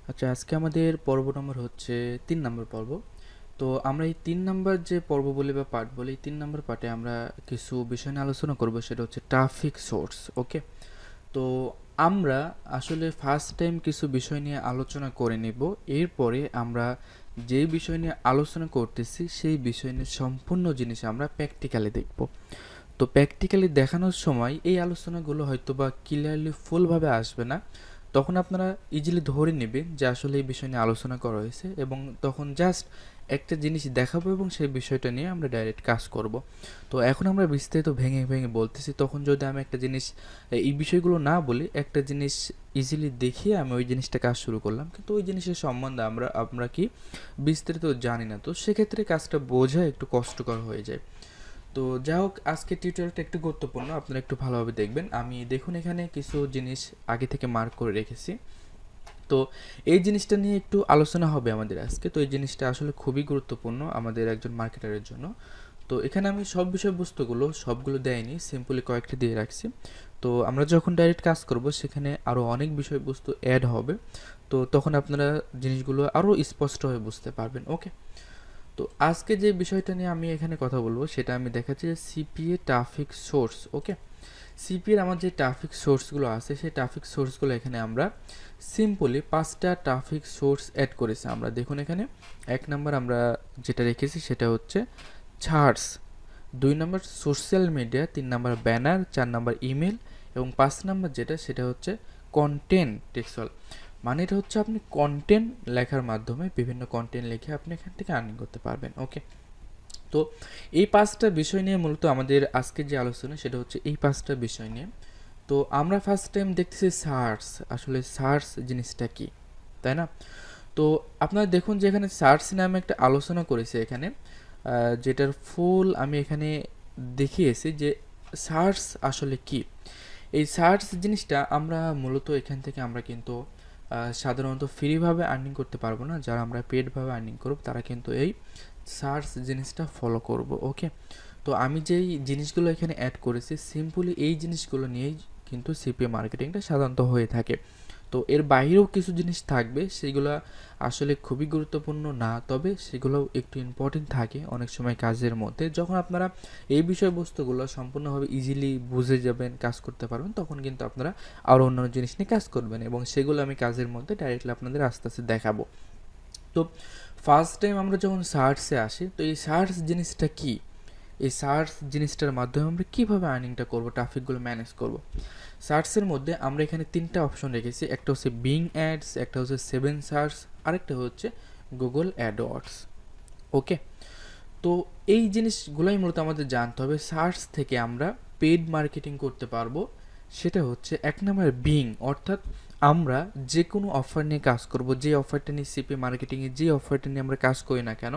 আচ্ছা, আজকে আমাদের পর্ব নম্বর হচ্ছে ৩ নম্বর পর্ব। তো আমরা এই ৩ নাম্বার যে পর্ব বলি বা পার্ট বলি, ৩ নাম্বার পার্টে আমরা কিছু বিষয় নিয়ে আলোচনা করব, সেটা হচ্ছে ট্রাফিক সোর্স। ওকে, তো আমরা আসলে ফার্স্ট টাইম কিছু বিষয় নিয়ে আলোচনা করে নেব। এরপরে আমরা যেই বিষয় নিয়ে আলোচনা করতেছি সেই বিষয় নিয়ে সম্পূর্ণ জিনিস আমরা প্র্যাকটিক্যালি দেখব। তো প্র্যাকটিক্যালি দেখানোর সময় এই আলোচনাগুলো হয়তো বা ক্লিয়ারলি ফুলভাবে আসবে না, তখন আপনারা ইজিলি ধরে নেবেন যে আসলে এই বিষয় নিয়ে আলোচনা করা হয়েছে, এবং তখন জাস্ট একটা জিনিস দেখাবো এবং সেই বিষয়টা নিয়ে আমরা ডাইরেক্ট কাজ করব। তো এখন আমরা বিস্তারিত ভেঙে ভেঙে বলতেছি, তখন যদি আমি একটা জিনিস এই বিষয়গুলো না বলি, একটা জিনিস ইজিলি দেখিয়ে আমি ওই জিনিসটা কাজ শুরু করলাম, কিন্তু ওই জিনিসের সম্বন্ধে আমরা কি বিস্তারিত জানি না, তো সেক্ষেত্রে কাজটা বোঝা একটু কষ্টকর হয়ে যায়। তো যাই হোক, আজকের টিউটোরিয়ালটা একটু গুরুত্বপূর্ণ, আপনারা একটু ভালোভাবে দেখবেন। আমি দেখুন এখানে কিছু জিনিস আগে থেকে মার্ক করে রেখেছি। তো এই জিনিসটা নিয়ে একটু আলোচনা হবে আমাদের আজকে। তো এই জিনিসটা আসলে খুবই গুরুত্বপূর্ণ আমাদের একজন মার্কেটারের জন্য। তো এখানে আমি সব বিষয়বস্তুগুলো সবগুলো দেয়নি, সিম্পলি কয়েকটা দিয়ে রাখছি। তো আমরা যখন ডাইরেক্ট কাজ করব সেখানে আরও অনেক বিষয়বস্তু অ্যাড হবে, তো তখন আপনারা জিনিসগুলো আরও স্পষ্টভাবে বুঝতে পারবেন। ওকে, তো আজকে যে বিষয়টা নিয়ে আমি এখানে কথা বলবো সেটা আমি দেখাচ্ছি যে সিপিএ ট্রাফিক সোর্স। ওকে, সিপিএর আমার যে ট্রাফিক সোর্সগুলো আছে সেই ট্রাফিক সোর্সগুলো এখানে আমরা সিম্পলি 5টা ট্রাফিক সোর্স অ্যাড করেছি। আমরা দেখুন এখানে 1 নাম্বার আমরা যেটা রেখেছি সেটা হচ্ছে charts, 2 number social media, 3 number banner, 4 number email এবং 5 নাম্বার যেটা সেটা হচ্ছে কন্টেন্ট টেক্সচুয়াল। মানে এটা হচ্ছে আপনি কন্টেন্ট লেখার মাধ্যমে বিভিন্ন কন্টেন্ট লিখে আপনি এখান থেকে আর্নিং করতে পারবেন। ওকে, তো এই 5টা বিষয় নিয়ে মূলত আমাদের আজকের যে আলোচনা সেটা হচ্ছে এই 5টা বিষয় নিয়ে। তো আমরা ফার্স্ট টাইম দেখতেছি সার্চ, আসলে সার্চ জিনিসটা কি, তাই না? তো আপনারা দেখুন যে এখানে সার্চ নামে একটা আলোচনা করেছে এখানে, যেটার ফুল আমি এখানে দেখিয়েছি যে সার্চ আসলে কি। এই সার্চ জিনিসটা আমরা মূলত এখান থেকে আমরা কিন্তু সাধারণত ফ্রিভাবে আর্নিং করতে পারবো না, যারা আমরা পেডভাবে আর্নিং করব তারা কিন্তু এই সার্চ জিনিসটা ফলো করব। ওকে, তো আমি যেই জিনিসগুলো এখানে অ্যাড করেছি সিম্পলি এই জিনিসগুলো নিয়েই কিন্তু সিপিএ মার্কেটিংটা সাধারণত হয়ে থাকে। তো এর বাইরেও কিছু জিনিস থাকবে, সেগুলো আসলে খুবই গুরুত্বপূর্ণ না, তবে সেগুলো একটু ইম্পর্টেন্ট থাকে অনেক সময় কাজের মধ্যে। যখন আপনারা এই বিষয়বস্তুগুলো সম্পূর্ণভাবে ইজিলি বুঝে যাবেন, কাজ করতে পারবেন, তখন কিন্তু আপনারা আরও অন্যান্য জিনিস নিয়ে কাজ করবেন, এবং সেগুলো আমি কাজের মধ্যে ডাইরেক্টলি আপনাদের আস্তে আস্তে দেখাবো। তো ফার্স্ট টাইম আমরা যখন সার্চে আসি, তো এই সার্চ জিনিসটা কি, এই সার্চ জিনিসটার মাধ্যমে আমরা কীভাবে আর্নিংটা করব, ট্রাফিকগুলো ম্যানেজ করব। সার্চের মধ্যে আমরা এখানে 3টা অপশন রেখেছি, একটা হচ্ছে বিং অ্যাডস, একটা হচ্ছে 7 সার্চ, আরেকটা হচ্ছে গুগল অ্যাডওয়ার্ডস। ওকে, তো এই জিনিসগুলোই মূলত আমাদের জানতে হবে। সার্চ থেকে আমরা পেইড মার্কেটিং করতে পারবো, সেটা হচ্ছে 1 নম্বর বিং, অর্থাৎ আমরা যে কোনো অফার নিয়ে কাজ করব, যে অফারটা নিয়ে সিপি মার্কেটিংয়ে যে অফারটা নিয়ে আমরা কাজ করি না কেন,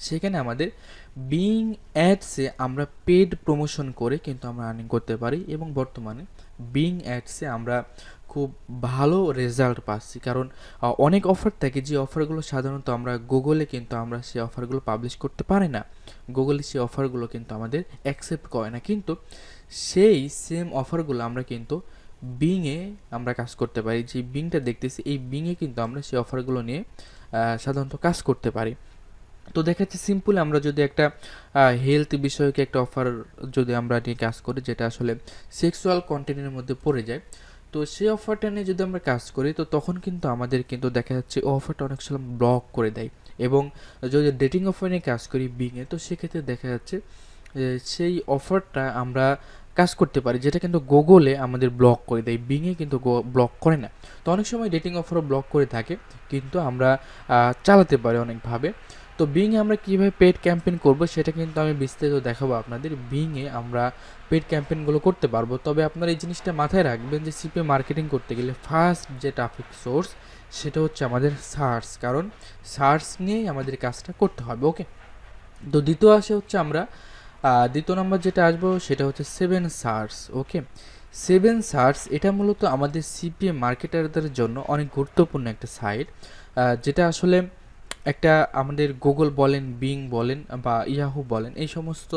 সেখানে আমাদের বিং অ্যাডসে আমরা পেড প্রমোশন করে কিন্তু আমরা আর্নিং করতে পারি, এবং বর্তমানে বিং অ্যাডসে আমরা খুব ভালো রেজাল্ট পাচ্ছি। কারণ অনেক অফার থাকে যে অফারগুলো সাধারণত আমরা গুগলে কিন্তু আমরা সেই অফারগুলো পাবলিশ করতে পারি না, গুগলে সেই অফারগুলো কিন্তু আমাদের অ্যাকসেপ্ট করে না, কিন্তু সেই সেম অফারগুলো আমরা কিন্তু বিংয়ে আমরা কাজ করতে পারি। যে বিংটা দেখতেছি এই বিংয়ে কিন্তু আমরা সেই অফারগুলো নিয়ে সাধারণত কাজ করতে পারি। তো দেখা যাচ্ছে সিম্পল আমরা যদি একটা হেলথ বিষয়ক একটা অফার যদি আমরা নিয়ে কাজ করি, যেটা আসলে সেক্সুয়াল কন্টেন্টের মধ্যে পড়ে যায়, তো সেই অফারটা নিয়ে যদি আমরা কাজ করি, তো তখন কিন্তু আমাদের কিন্তু দেখা যাচ্ছে ও অফারটা অনেক সময় ব্লক করে দেয়। এবং যদি ডেটিং অফার নিয়ে কাজ করি বিংয়ে, তো সেক্ষেত্রে দেখা যাচ্ছে সেই অফারটা আমরা কাজ করতে পারি, যেটা কিন্তু গুগলে আমাদের ব্লক করে দেয়, বিংয়ে কিন্তু ব্লক করে না। তো অনেক সময় ডেটিং অফারও ব্লক করে থাকে, কিন্তু আমরা চালাতে পারি অনেকভাবে। তো বিংয়ে আমরা কীভাবে পেড ক্যাম্পেইন করব সেটা কিন্তু আমি বিস্তারিত দেখাবো আপনাদের। বিংয়ে আমরা পেড ক্যাম্পেইনগুলো করতে পারবো, তবে আপনারা এই জিনিসটা মাথায় রাখবেন যে সিপি মার্কেটিং করতে গেলে ফার্স্ট যে ট্রাফিক সোর্স সেটা হচ্ছে আমাদের সার্চ, কারণ সার্চ নিয়েই আমাদের কাজটা করতে হবে। ওকে, তো দ্বিতীয় আসে হচ্ছে আমরা দ্বিতীয় নম্বর যেটা আসবো সেটা হচ্ছে 7 সার্চ। ওকে, 7 সার্চ এটা মূলত আমাদের সিপিএ মার্কেটারদের জন্য অনেক গুরুত্বপূর্ণ একটা সাইট, যেটা আসলে একটা আমাদের গুগল বলেন, বিং বলেন বা ইয়াহু বলেন, এই সমস্ত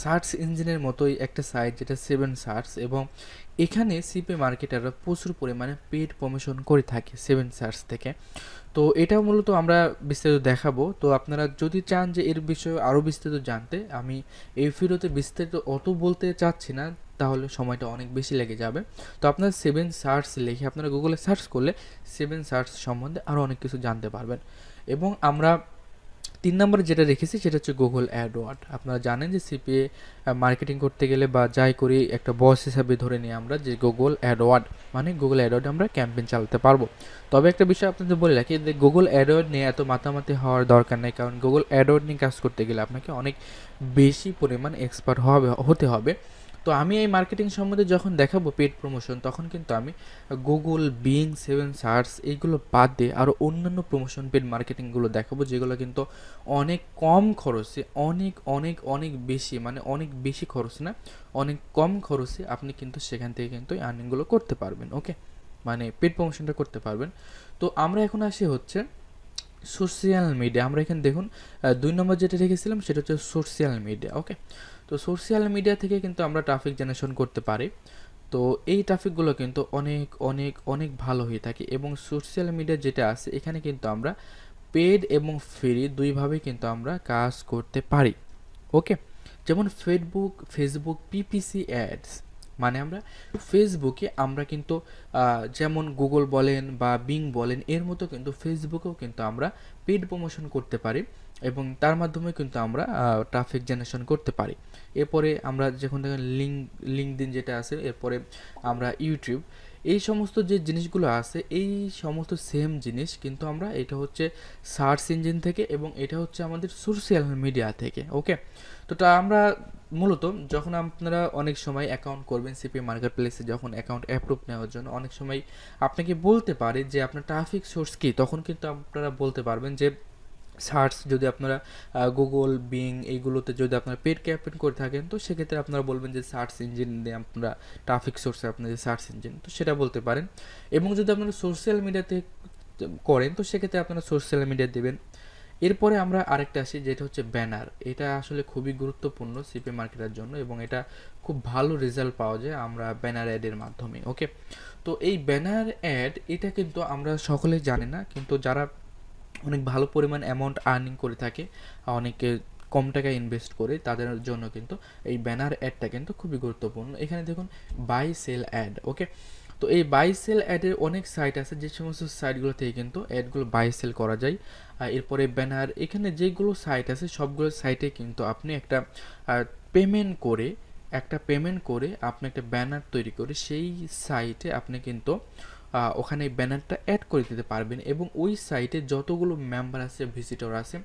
সার্চ ইঞ্জিনের মতোই একটা সাইট যেটা 7 সার্চ, এবং এখানে সিপি মার্কেটাররা প্রচুর পরিমাণে পেড প্রমোশন করে থাকে 7 সার্চ থেকে। তো এটা মূলত আমরা বিস্তারিত দেখাবো। তো আপনারা যদি চান যে এর বিষয়ে আরও বিস্তারিত জানতে, আমি এই ভিডিওতে বিস্তারিত অত বলতে চাচ্ছি না, তাহলে সময়টা অনেক বেশি লেগে যাবে। তো আপনারা 7 সার্চ লিখে আপনারা গুগলে সার্চ করলে 7 সার্চ সম্বন্ধে আরও অনেক কিছু জানতে পারবেন। এবং আমরা 3 নম্বরে যেটা রেখেছি সেটা হচ্ছে গুগল অ্যাডওয়ার্ড। আপনারা জানেন যে সিপিএ মার্কেটিং করতে গেলে বা যাই করি একটা বস হিসাবে ধরে নিই আমরা যে গুগল অ্যাডওয়ার্ড, মানে গুগল অ্যাডওয়ার্ড আমরা ক্যাম্পেইন চালাতে পারবো। তবে একটা বিষয় আপনাদের বলে রাখি যে গুগল অ্যাডওয়ার্ড নিয়ে এত মাতামাতি হওয়ার দরকার নেই, কারণ গুগল অ্যাডওয়ার্ড নিয়ে কাজ করতে গেলে আপনাকে অনেক বেশি পরিমাণ এক্সপার্ট হতে হবে। তো আমি এই মার্কেটিং সম্বন্ধে যখন দেখাবো পেড প্রমোশন, তখন কিন্তু আমি গুগল, বিং, 7 সার্চ এইগুলো বাদ দিয়ে আরও অন্যান্য প্রমোশন পেড মার্কেটিংগুলো দেখাবো, যেগুলো কিন্তু অনেক কম খরচে, অনেক অনেক অনেক বেশি, মানে অনেক বেশি খরচ না, অনেক কম খরচে আপনি কিন্তু সেখান থেকে কিন্তু এই আর্নিংগুলো করতে পারবেন। ওকে, মানে পেড প্রমোশনটা করতে পারবেন। তো আমরা এখন আসি হচ্ছে সোশ্যাল মিডিয়া। আমরা এখানে দেখুন 2 নম্বর যেটা রেখেছিলাম সেটা হচ্ছে সোশ্যাল মিডিয়া। ওকে, তো সোশ্যাল মিডিয়া থেকে কিন্তু আমরা ট্রাফিক জেনারেশন করতে পারি। তো এই ট্রাফিকগুলো কিন্তু অনেক অনেক অনেক ভালো হয়ে থাকে, এবং সোশ্যাল মিডিয়া যেটা আছে এখানে কিন্তু আমরা পেড এবং ফ্রি দুইভাবেই কিন্তু আমরা কাজ করতে পারি। ওকে, যেমন ফেসবুক পিপিসি অ্যাডস, মানে আমরা ফেসবুকে আমরা কিন্তু যেমন গুগল বলেন বা বিং বলেন, এর মতো কিন্তু ফেসবুকেও কিন্তু আমরা পেড প্রমোশন করতে পারি, এবং তার মাধ্যমে কিন্তু আমরা ট্রাফিক জেনারেশন করতে পারি। এরপরে আমরা যখন দেখেন লিঙ্কডইন যেটা আছে, এরপরে আমরা ইউটিউব, এই সমস্ত যে জিনিসগুলো আছে এই সমস্ত সেম জিনিস কিন্তু আমরা, এটা হচ্ছে সার্চ ইঞ্জিন থেকে এবং এটা হচ্ছে আমাদের সোশ্যাল মিডিয়া থেকে। ওকে, তো আমরা মূলত যখন আপনারা অনেক সময় অ্যাকাউন্ট করবেন সিপি মার্কেট প্লেসে, যখন অ্যাকাউন্ট অ্যাপ্রুভ নেওয়ার জন্য অনেক সময় আপনাকে বলতে পারে যে আপনার ট্রাফিক সোর্স কী, তখন কিন্তু আপনারা বলতে পারবেন যে সার্চ, যদি আপনারা গুগল, বিং এইগুলোতে যদি আপনারা পেড ক্যাম্পেইন করে থাকেন, তো সেক্ষেত্রে আপনারা বলবেন যে সার্চ ইঞ্জিন দিয়ে আপনারা ট্রাফিক সোর্সে আপনাদের সার্চ ইঞ্জিন, তো সেটা বলতে পারেন। এবং যদি আপনারা সোশ্যাল মিডিয়াতে করেন, তো সেক্ষেত্রে আপনারা সোশ্যাল মিডিয়া দেবেন। এরপরে আমরা আরেকটা আসি যেটা হচ্ছে ব্যানার। এটা আসলে খুবই গুরুত্বপূর্ণ সিপি মার্কেটের জন্য, এবং এটা খুব ভালো রেজাল্ট পাওয়া যায় আমরা ব্যানার অ্যাডের মাধ্যমে। ওকে, তো এই ব্যানার অ্যাড এটা কিন্তু আমরা সকলে জানি না, কিন্তু যারা অনেক ভালো পরিমাণ অ্যামাউন্ট আর্নিং করে থাকে, অনেকে কম টাকা ইনভেস্ট করে, তাদের জন্য কিন্তু এই ব্যানার অ্যাডটা কিন্তু খুবই গুরুত্বপূর্ণ। এখানে দেখুন বাই সেল অ্যাড। ওকে, তো এই বাই সেল অ্যাডের অনেক সাইট আছে, যে সমস্ত সাইটগুলো থেকে কিন্তু অ্যাডগুলো বাই সেল করা যায়। এরপরে ব্যানার, এখানে যেগুলো সাইট আছে সবগুলো সাইটে কিন্তু আপনি একটা পেমেন্ট করে আপনি একটা ব্যানার তৈরি করে সেই সাইটে আপনি কিন্তু ওখানে ব্যানারটা অ্যাড করে দিতে পারবেন, এবং ওই সাইটে যতগুলো মেম্বার আছে, ভিজিটর আছে,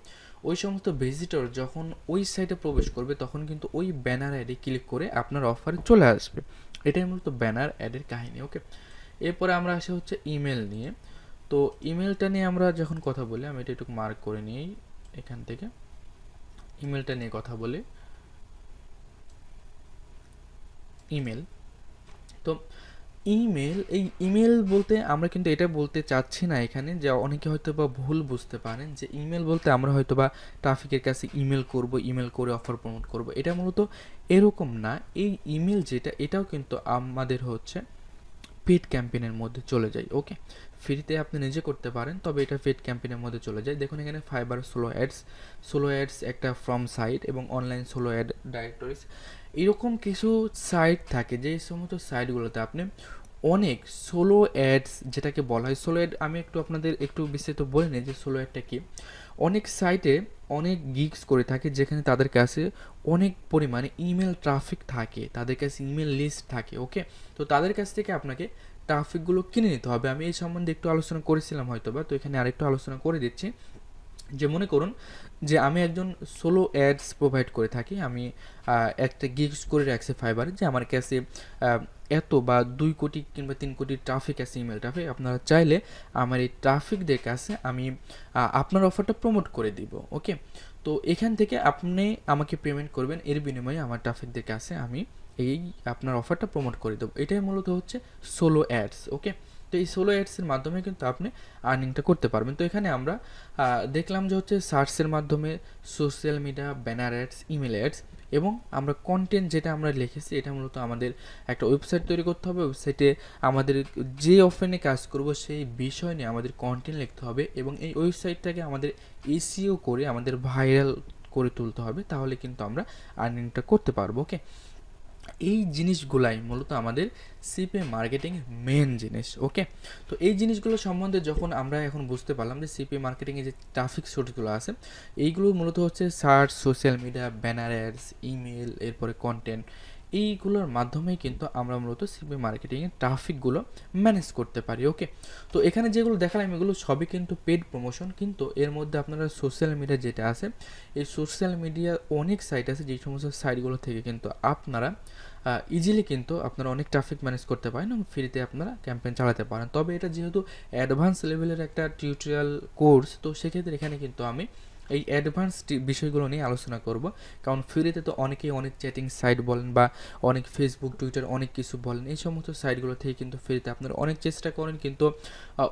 ওই সমস্ত ভিজিটর যখন ওই সাইটে প্রবেশ করবে তখন কিন্তু ওই ব্যানার অ্যাডে ক্লিক করে আপনার অফারে চলে আসবে। এটাই মূলত ব্যানার অ্যাডের কাহিনী। ওকে, এরপরে আমরা আসি হচ্ছে ইমেল নিয়ে। তো ইমেলটা নিয়ে আমরা যখন কথা বলি, আমি এটা একটু মার্ক করে নিই এখান থেকে, ইমেলটা নিয়ে কথা বলি। ইমেল, তো এই ইমেল বলতে আমরা কিন্তু এটা বলতে চাচ্ছি না এখানে, যে অনেকে হয়তো বা ভুল বুঝতে পারেন যে ইমেল বলতে আমরা হয়তো বা ট্রাফিকের কাছে ইমেল করে অফার প্রমোট করব। এটা মূলত এরকম না। এই ইমেল যেটা, এটাও কিন্তু আমাদের হচ্ছে পেড ক্যাম্পেইনের মধ্যে চলে যায়। ওকে, ফ্রিতে আপনি নিজে করতে পারেন, তবে এটা পেড ক্যাম্পেইনের মধ্যে চলে যায়। দেখুন এখানে ফাইবার সোলো অ্যাডস একটা ফ্রম সাইট, এবং অনলাইন সোলো অ্যাড ডাইরেক্টরিজ, এরকম কিছু সাইট থাকে যে সমস্ত সাইটগুলোতে আপনি অনেক সোলো অ্যাডস, যেটাকে বলা হয় সোলো অ্যাড, আমি আপনাদের একটু বিস্তারিত বলে নিই যে সোলো অ্যাডটা কি। অনেক সাইটে অনেক গিগস করে থাকে, যেখানে তাদের কাছে অনেক পরিমাণে ইমেল ট্রাফিক থাকে, তাদের কাছে ইমেল লিস্ট থাকে। ওকে, তো তাদের কাছ থেকে আপনাকে ট্রাফিকগুলো কিনে নিতে হবে। আমি এই সম্বন্ধে একটু আলোচনা করেছিলাম হয়তোবা, তো এখানে আরেকটু আলোচনা করে দিচ্ছি। যে মনে করুন যে আমি একজন সোলো অ্যাডস প্রোভাইড করে থাকি, আমি একটা গিগস করে রাখছি ফাইবারে, যে আমার কাছে এত বা 2 কোটি কিংবা 3 কোটি ট্রাফিক আছে, ইমেল ট্রাফিক। আপনারা চাইলে আমার এই ট্রাফিকদের কাছে আমি আপনার অফারটা প্রমোট করে দিব। ওকে, তো এখান থেকে আপনি আমাকে পেমেন্ট করবেন, এর বিনিময়ে আমার ট্রাফিকদের কাছে আমি এই আপনার অফারটা প্রমোট করে দেবো। এটাই মূলত হচ্ছে সোলো অ্যাডস। ওকে, তো এই সোলো অ্যাডসের মাধ্যমে কিন্তু আপনি আর্নিংটা করতে পারবেন। তো এখানে আমরা দেখলাম যে হচ্ছে সার্চের মাধ্যমে social media, banner ads, email ads এবং আমরা কন্টেন্ট যেটা আমরা লিখেছি এটা মূলত আমাদের একটা ওয়েবসাইট তৈরি করতে হবে। ওয়েবসাইটে আমাদের যে অফলাইনে কাজ করব সেই বিষয় নিয়ে আমাদের কন্টেন্ট লিখতে হবে এবং এই ওয়েবসাইটটাকে আমাদের এসইও করে আমাদের ভাইরাল করে তুলতে হবে, তাহলে কিন্তু আমরা আর্নিংটা করতে পারবো। ওকে, এই জিনিসগুলাই মূলত আমাদের সিপিএ মার্কেটিং মেন জিনিস। ওকে, তো এই জিনিসগুলো সম্বন্ধে যখন আমরা এখন বুঝতে পারলাম যে সিপিএ মার্কেটিংয়ে যে ট্রাফিক সোর্সগুলো আছে এইগুলো মূলত হচ্ছে search, social media, banner ads, email, এরপরে কন্টেন্ট, এইগুলোর মাধ্যমেই কিন্তু আমরা মূলত সিপিএ মার্কেটিংয়ের ট্রাফিকগুলো ম্যানেজ করতে পারি। ওকে, তো এখানে যেগুলো দেখালাম এগুলো সবই কিন্তু পেড প্রমোশন, কিন্তু এর মধ্যে আপনারা সোশ্যাল মিডিয়া যেটা আছে এই সোশ্যাল মিডিয়া অনেক সাইট আছে যেই সমস্ত সাইটগুলো থেকে কিন্তু আপনারা ইজিলি কিন্তু আপনারা অনেক ট্রাফিক ম্যানেজ করতে পারেন এবং ফ্রিতে আপনারা ক্যাম্পেইন চালাতে পারেন। তবে এটা যেহেতু অ্যাডভান্স লেভেলের একটা টিউটোরিয়াল কোর্স, তো সেক্ষেত্রে এখানে কিন্তু আমি এই অ্যাডভান্স বিষয়গুলো নিয়ে আলোচনা করব, কারণ ফ্রিতে তো অনেকেই অনেক চ্যাটিং সাইট বলেন বা অনেক ফেসবুক, টুইটার অনেক কিছু বলেন, এই সমস্ত সাইটগুলো থেকে কিন্তু ফ্রিতে আপনারা অনেক চেষ্টা করেন কিন্তু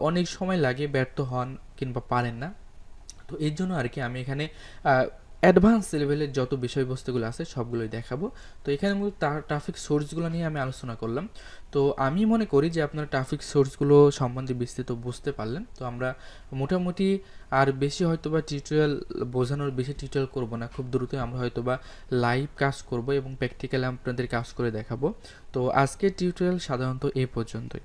অনেক সময় লাগে, ব্যর্থ হন কিংবা পারেন না। তো এর জন্য আর কি আমি এখানে অ্যাডভান্স লেভেলের যত বিষয়বস্তুগুলো আছে সবগুলোই দেখাবো। তো এখানে মূলত ট্রাফিক সোর্সগুলো নিয়ে আমি আলোচনা করলাম। তো আমি মনে করি যে আপনারা ট্রাফিক সোর্সগুলো সম্বন্ধে বিস্তৃত বুঝতে পারলেন। তো আমরা মোটামুটি আর বেশি হয়তো বা টিউটোরিয়াল বোঝানোর বেশি টিউটোরিয়াল করব না, খুব দ্রুতই আমরা হয়তো বা লাইভ কাজ করব এবং প্র্যাকটিক্যালি আপনাদের কাজ করে দেখাবো। তো আজকের টিউটোরিয়াল সাধারণত এই পর্যন্তই।